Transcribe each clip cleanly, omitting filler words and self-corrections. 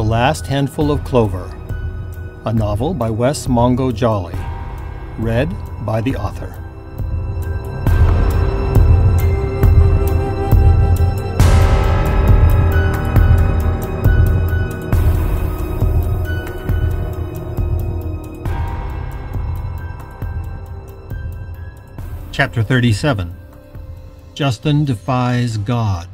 Last Handful of Clover, a novel by Wess Mongo Jolley, read by the author. Chapter 37. Justin Defies God.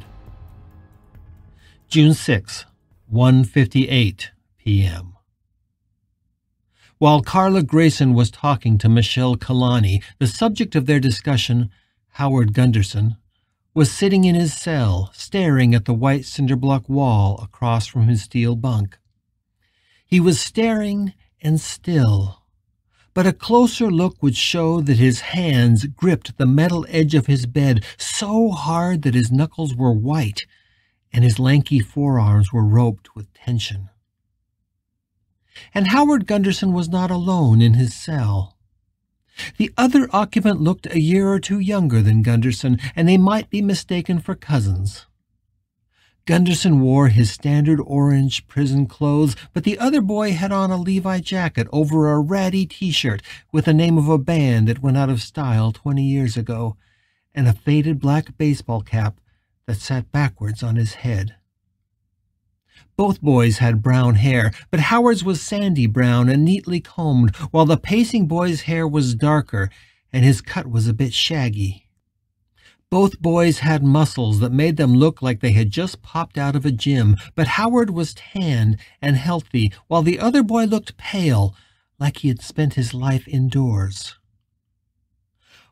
June 6, 1:58 p.m. While Carla Grayson was talking to Michelle Kalani, the subject of their discussion, Howard Gunderson, was sitting in his cell, staring at the white cinderblock wall across from his steel bunk. He was staring and still, but a closer look would show that his hands gripped the metal edge of his bed so hard that his knuckles were white and his lanky forearms were roped with tension. And Howard Gunderson was not alone in his cell. The other occupant looked a year or two younger than Gunderson, and they might be mistaken for cousins. Gunderson wore his standard orange prison clothes, but the other boy had on a Levi jacket over a ratty t-shirt with the name of a band that went out of style 20 years ago, and a faded black baseball cap that sat backwards on his head. Both boys had brown hair, but Howard's was sandy brown and neatly combed, while the pacing boy's hair was darker and his cut was a bit shaggy. Both boys had muscles that made them look like they had just popped out of a gym, but Howard was tanned and healthy, while the other boy looked pale, like he had spent his life indoors.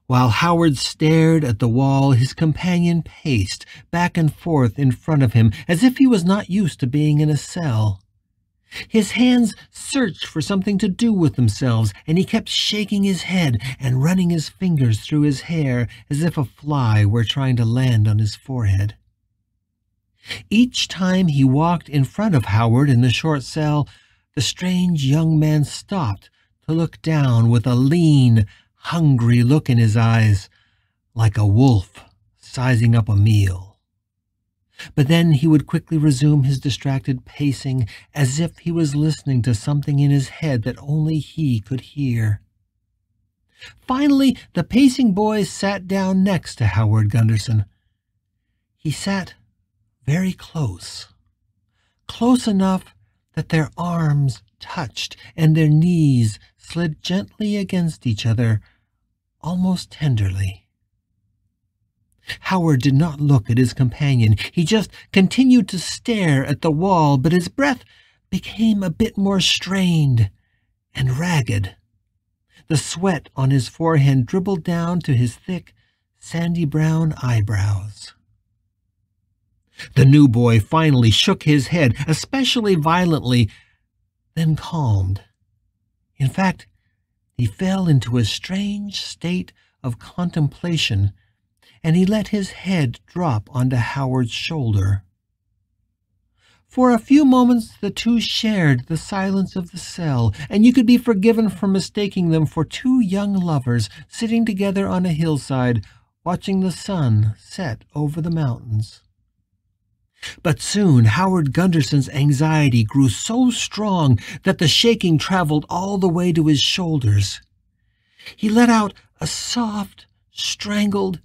While Howard stared at the wall, his companion paced back and forth in front of him, as if he was not used to being in a cell. His hands searched for something to do with themselves, and he kept shaking his head and running his fingers through his hair as if a fly were trying to land on his forehead. Each time he walked in front of Howard in the short cell, the strange young man stopped to look down with a lean, hungry look in his eyes, like a wolf sizing up a meal. But then he would quickly resume his distracted pacing, as if he was listening to something in his head that only he could hear. Finally, the pacing boy sat down next to Howard Gunderson. He sat very close, close enough that their arms touched and their knees slid gently against each other, almost tenderly. Howard did not look at his companion. He just continued to stare at the wall, but his breath became a bit more strained and ragged. The sweat on his forehead dribbled down to his thick, sandy brown eyebrows. The new boy finally shook his head, especially violently, then calmed. In fact, he fell into a strange state of contemplation, and he let his head drop onto Howard's shoulder. For a few moments the two shared the silence of the cell, and you could be forgiven for mistaking them for two young lovers sitting together on a hillside, watching the sun set over the mountains. But soon Howard Gunderson's anxiety grew so strong that the shaking traveled all the way to his shoulders. He let out a soft, strangled,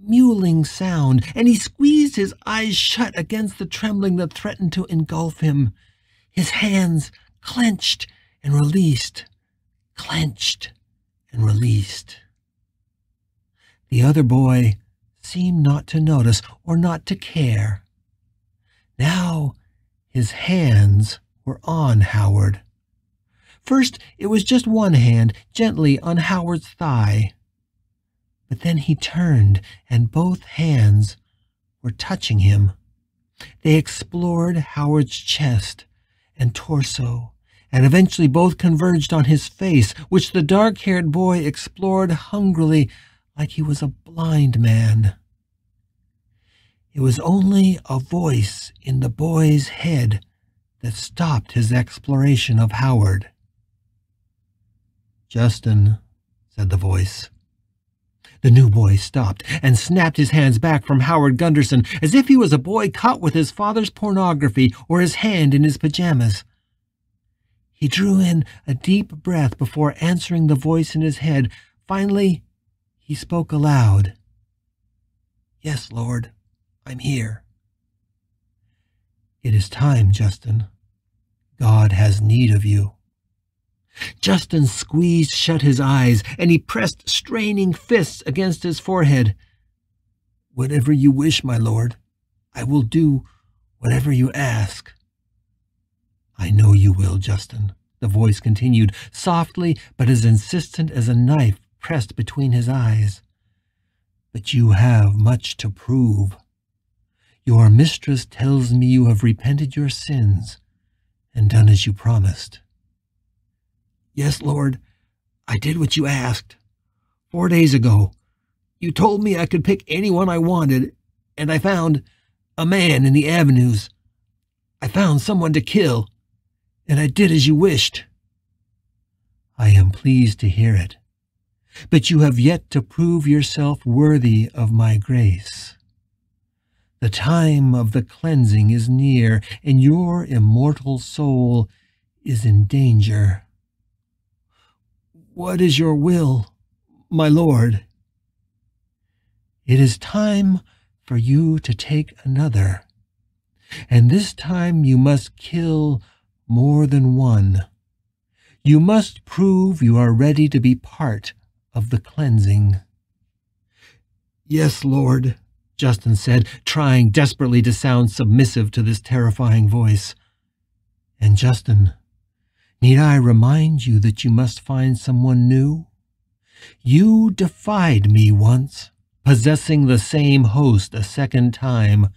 mewling sound, and he squeezed his eyes shut against the trembling that threatened to engulf him. His hands clenched and released, clenched and released. The other boy seemed not to notice or not to care. Now his hands were on Howard. First, it was just one hand, gently on Howard's thigh. But then he turned, and both hands were touching him. They explored Howard's chest and torso, and eventually both converged on his face, which the dark-haired boy explored hungrily like he was a blind man. It was only a voice in the boy's head that stopped his exploration of Howard. "Justin," said the voice. The new boy stopped and snapped his hands back from Howard Gunderson as if he was a boy caught with his father's pornography or his hand in his pajamas. He drew in a deep breath before answering the voice in his head. Finally, he spoke aloud. "Yes, Lord, I'm here." "It is time, Justin. God has need of you." Justin squeezed shut his eyes, and he pressed straining fists against his forehead. "Whatever you wish, my Lord, I will do whatever you ask." "I know you will, Justin," the voice continued, softly but as insistent as a knife pressed between his eyes. "But you have much to prove. Your mistress tells me you have repented your sins and done as you promised." "Yes, Lord, I did what you asked. 4 days ago, you told me I could pick anyone I wanted, and I found a man in the avenues. I found someone to kill, and I did as you wished." "I am pleased to hear it, but you have yet to prove yourself worthy of my grace. The time of the cleansing is near, and your immortal soul is in danger." "What is your will, my Lord?" "It is time for you to take another, and this time you must kill more than one. You must prove you are ready to be part of the cleansing." "Yes, Lord," Justin said, trying desperately to sound submissive to this terrifying voice. "And Justin, need I remind you that you must find someone new? You defied me once, possessing the same host a second time.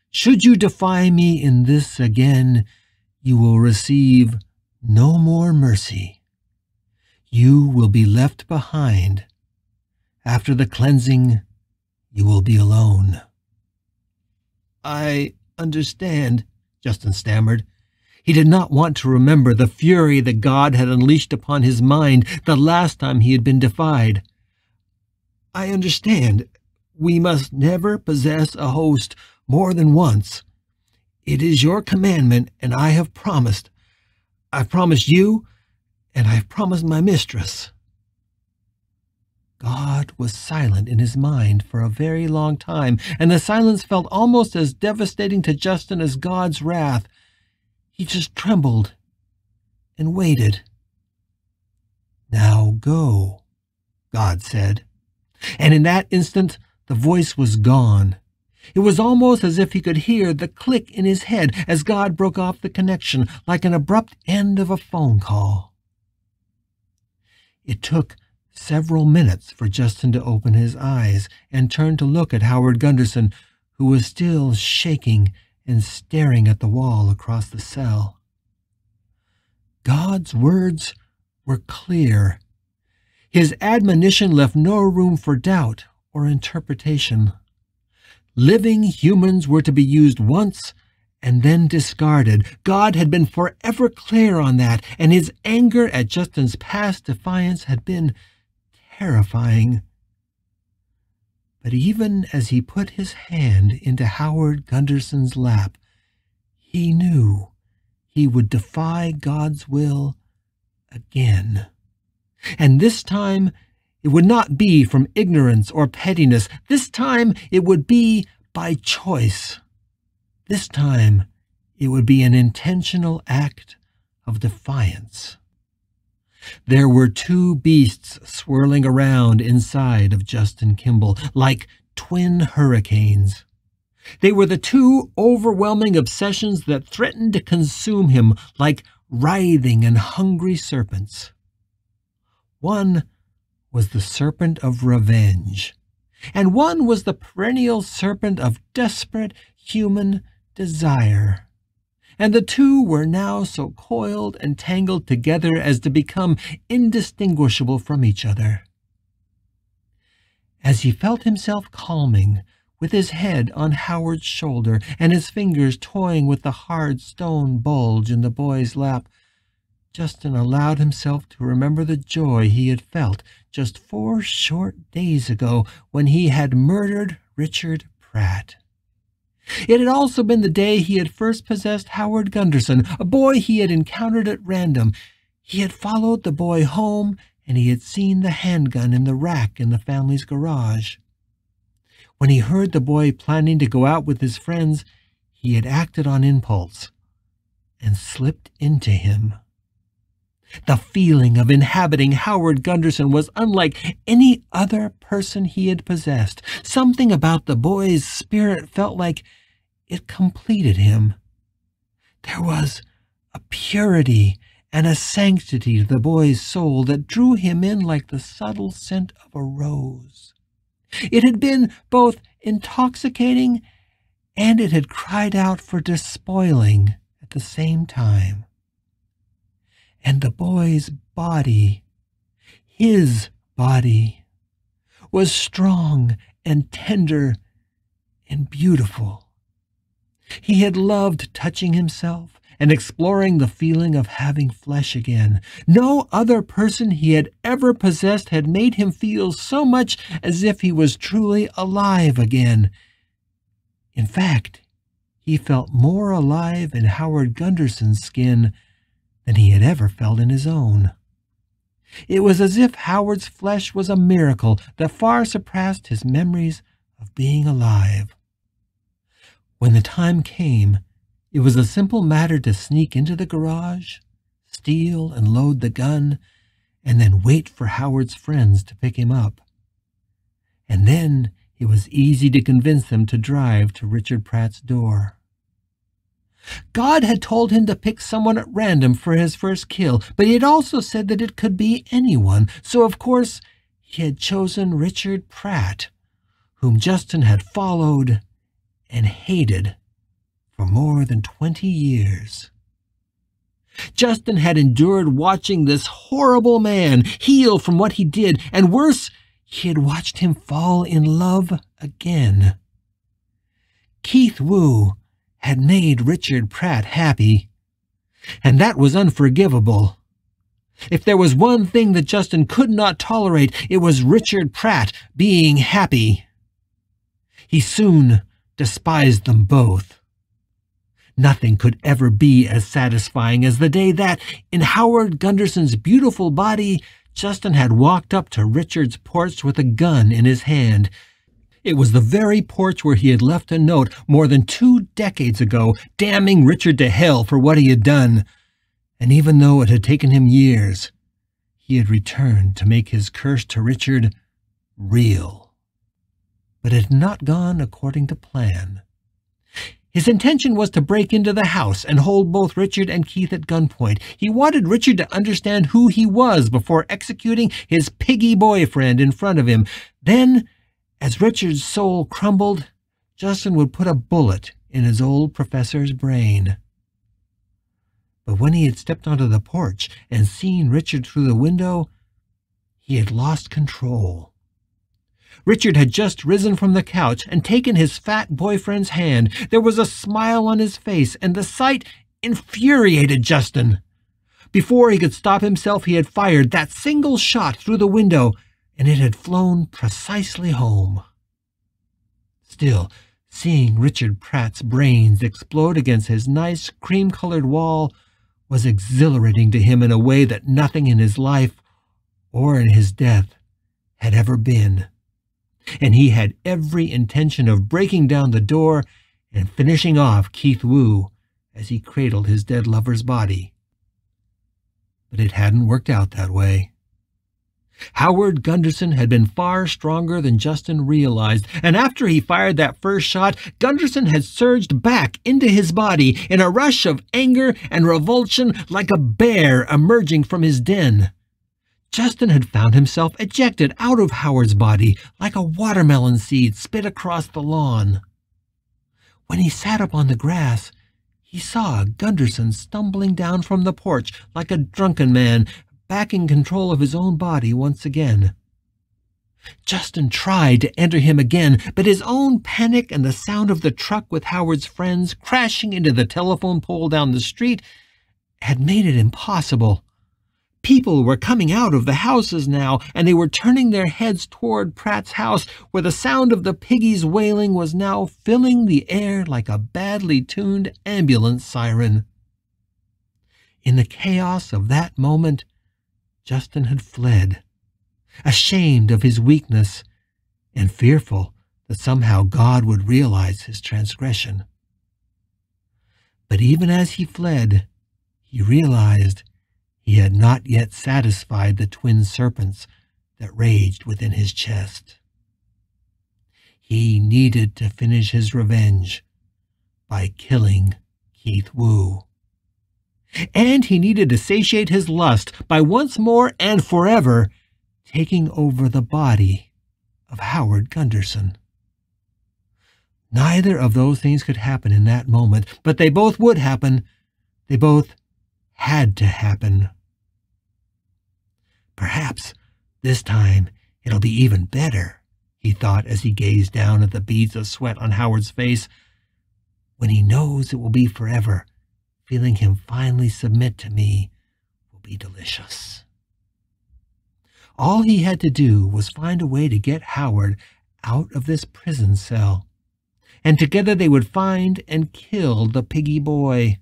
Should you defy me in this again, you will receive no more mercy. You will be left behind. After the cleansing, you will be alone." "I understand," Justin stammered. He did not want to remember the fury that God had unleashed upon his mind the last time he had been defied. "I understand. We must never possess a host more than once. It is your commandment, and I have promised. I've promised you, and I've promised my mistress." God was silent in his mind for a very long time, and the silence felt almost as devastating to Justin as God's wrath. He just trembled and waited. "Now go," God said. And in that instant, the voice was gone. It was almost as if he could hear the click in his head as God broke off the connection, like an abrupt end of a phone call. It took several minutes for Justin to open his eyes and turn to look at Howard Gunderson, who was still shaking and staring at the wall across the cell. God's words were clear. His admonition left no room for doubt or interpretation. Living humans were to be used once and then discarded. God had been forever clear on that, and his anger at Justin's past defiance had been terrifying. But even as he put his hand into Howard Gunderson's lap, he knew he would defy God's will again. And this time, it would not be from ignorance or pettiness. This time, it would be by choice. This time, it would be an intentional act of defiance. There were two beasts swirling around inside of Justin Kimball, like twin hurricanes. They were the two overwhelming obsessions that threatened to consume him like writhing and hungry serpents. One was the serpent of revenge, and one was the perennial serpent of desperate human desire. And the two were now so coiled and tangled together as to become indistinguishable from each other. As he felt himself calming, with his head on Howard's shoulder and his fingers toying with the hard stone bulge in the boy's lap, Justin allowed himself to remember the joy he had felt just 4 short days ago when he had murdered Richard Pratt. It had also been the day he had first possessed Howard Gunderson, a boy he had encountered at random. He had followed the boy home, and he had seen the handgun in the rack in the family's garage. When he heard the boy planning to go out with his friends, he had acted on impulse and slipped into him. The feeling of inhabiting Howard Gunderson was unlike any other person he had possessed. Something about the boy's spirit felt like it completed him. There was a purity and a sanctity to the boy's soul that drew him in like the subtle scent of a rose. It had been both intoxicating and it had cried out for despoiling at the same time. And the boy's body, his body, was strong and tender and beautiful. He had loved touching himself and exploring the feeling of having flesh again. No other person he had ever possessed had made him feel so much as if he was truly alive again. In fact, he felt more alive in Howard Gunderson's skin than he had ever felt in his own. It was as if Howard's flesh was a miracle that far surpassed his memories of being alive. When the time came, it was a simple matter to sneak into the garage, steal and load the gun, and then wait for Howard's friends to pick him up. And then it was easy to convince them to drive to Richard Pratt's door. God had told him to pick someone at random for his first kill, but he had also said that it could be anyone, so of course he had chosen Richard Pratt, whom Justin had followed and hated for more than 20 years. Justin had endured watching this horrible man heal from what he did, and worse, he had watched him fall in love again. Keith Woo had made Richard Pratt happy, and that was unforgivable. If there was one thing that Justin could not tolerate, it was Richard Pratt being happy. He soon despised them both. Nothing could ever be as satisfying as the day that, in Howard Gunderson's beautiful body, Justin had walked up to Richard's porch with a gun in his hand. It was the very porch where he had left a note more than 2 decades ago, damning Richard to hell for what he had done. And even though it had taken him years, he had returned to make his curse to Richard real. But it had not gone according to plan. His intention was to break into the house and hold both Richard and Keith at gunpoint. He wanted Richard to understand who he was before executing his piggy boyfriend in front of him. Then, as Richard's soul crumbled, Justin would put a bullet in his old professor's brain. But when he had stepped onto the porch and seen Richard through the window, he had lost control. Richard had just risen from the couch and taken his fat boyfriend's hand. There was a smile on his face, and the sight infuriated Justin. Before he could stop himself, he had fired that single shot through the window, and it had flown precisely home. Still, seeing Richard Pratt's brains explode against his nice cream-colored wall was exhilarating to him in a way that nothing in his life or in his death had ever been. And he had every intention of breaking down the door and finishing off Keith Woo as he cradled his dead lover's body. But it hadn't worked out that way. Howard Gunderson had been far stronger than Justin realized, and after he fired that first shot, Gunderson had surged back into his body in a rush of anger and revulsion like a bear emerging from his den. Justin had found himself ejected out of Howard's body like a watermelon seed spit across the lawn. When he sat up on the grass, he saw Gunderson stumbling down from the porch like a drunken man, back in control of his own body once again. Justin tried to enter him again, but his own panic and the sound of the truck with Howard's friends crashing into the telephone pole down the street had made it impossible. People were coming out of the houses now, and they were turning their heads toward Pratt's house, where the sound of the piggies' wailing was now filling the air like a badly tuned ambulance siren. In the chaos of that moment, Justin had fled, ashamed of his weakness and fearful that somehow God would realize his transgression. But even as he fled, he realized he had not yet satisfied the twin serpents that raged within his chest. He needed to finish his revenge by killing Keith Woo. And he needed to satiate his lust by once more and forever taking over the body of Howard Gunderson. Neither of those things could happen in that moment, but they both would happen. They both had to happen. Perhaps this time it'll be even better, he thought as he gazed down at the beads of sweat on Howard's face. When he knows it will be forever, feeling him finally submit to me will be delicious. All he had to do was find a way to get Howard out of this prison cell, and together they would find and kill the piggy boy.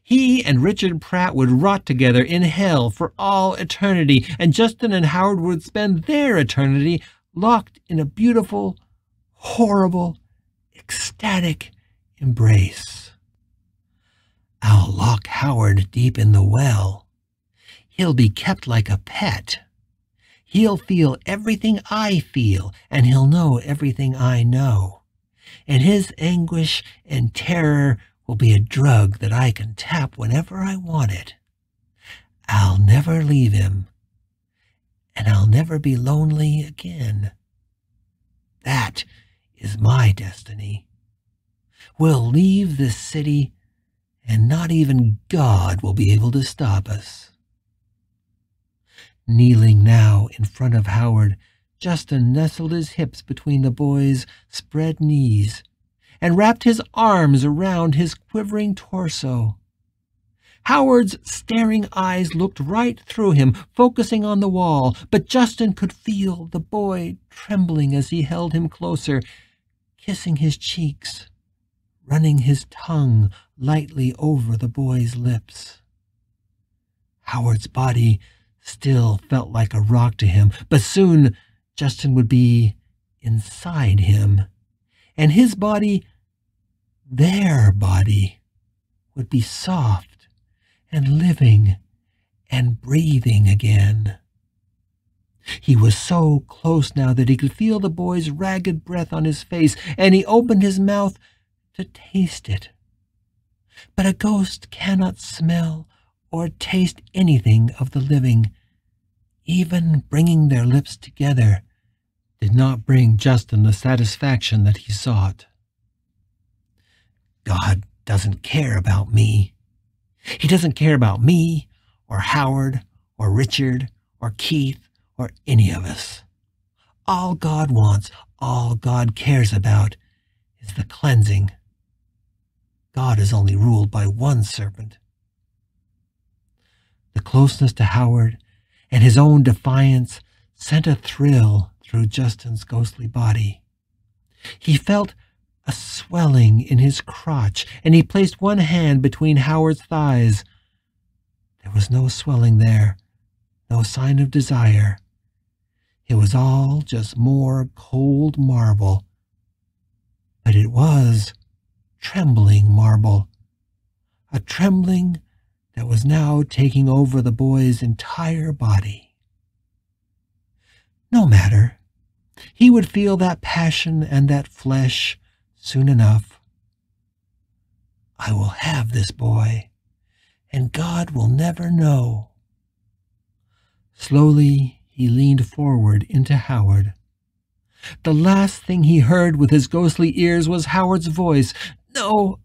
He and Richard Pratt would rot together in hell for all eternity, and Justin and Howard would spend their eternity locked in a beautiful, horrible, ecstatic embrace. I'll lock Howard deep in the well. He'll be kept like a pet. He'll feel everything I feel, and he'll know everything I know. And his anguish and terror will be a drug that I can tap whenever I want it. I'll never leave him, and I'll never be lonely again. That is my destiny. We'll leave this city, and not even God will be able to stop us. Kneeling now in front of Howard, Justin nestled his hips between the boy's spread knees and wrapped his arms around his quivering torso. Howard's staring eyes looked right through him, focusing on the wall, but Justin could feel the boy trembling as he held him closer, kissing his cheeks, running his tongue lightly over the boy's lips. Howard's body still felt like a rock to him, but soon Justin would be inside him, and his body, their body, would be soft and living and breathing again. He was so close now that he could feel the boy's ragged breath on his face, and he opened his mouth to taste it. But a ghost cannot smell or taste anything of the living. Even bringing their lips together did not bring Justin the satisfaction that he sought. God doesn't care about me. He doesn't care about me, or Howard, or Richard, or Keith, or any of us. All God wants, all God cares about, is the cleansing. God is only ruled by one serpent. The closeness to Howard and his own defiance sent a thrill through Justin's ghostly body. He felt a swelling in his crotch, and he placed one hand between Howard's thighs. There was no swelling there, no sign of desire. It was all just more cold marble. But it was trembling marble, a trembling that was now taking over the boy's entire body. No matter. He would feel that passion and that flesh soon enough. I will have this boy, and God will never know. Slowly he leaned forward into Howard. The last thing he heard with his ghostly ears was Howard's voice. No,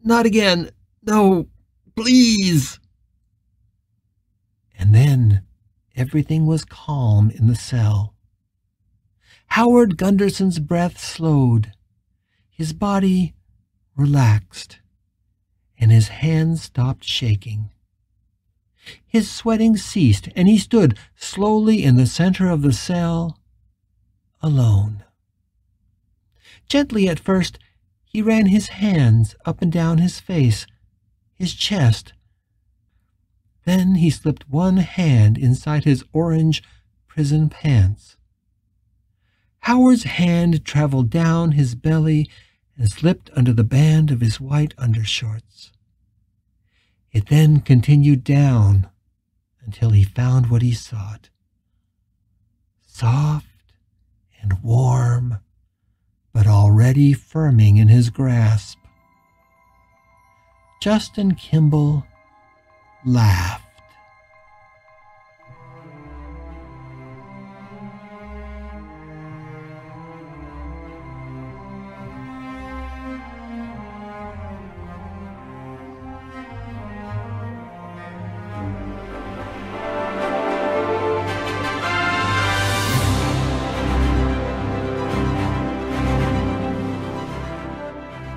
not again. No, please. And then everything was calm in the cell. Howard Gunderson's breath slowed. His body relaxed, and his hands stopped shaking. His sweating ceased, and he stood slowly in the center of the cell, alone. Gently at first, he ran his hands up and down his face, his chest. Then he slipped one hand inside his orange prison pants. Howard's hand traveled down his belly and slipped under the band of his white undershorts. It then continued down until he found what he sought. Soft and warm, but already firming in his grasp. Justin Kimball laughed.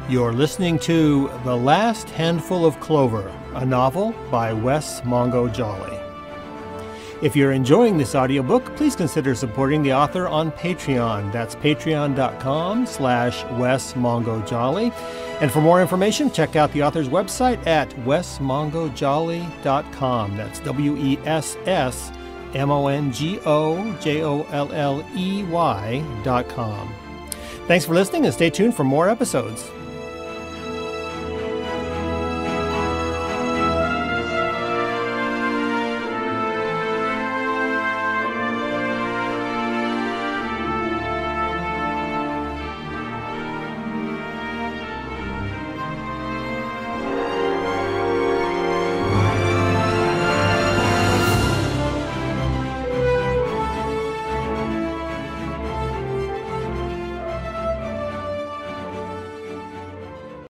You're listening to The Last Handful of Clover, a novel by Wess Mongo Jolley. If you're enjoying this audiobook, please consider supporting the author on Patreon. That's patreon.com/Wess Mongo Jolley. And for more information, check out the author's website at wessmongojolley.com. That's WESSMONGOJOLLEY.com. Thanks for listening and stay tuned for more episodes.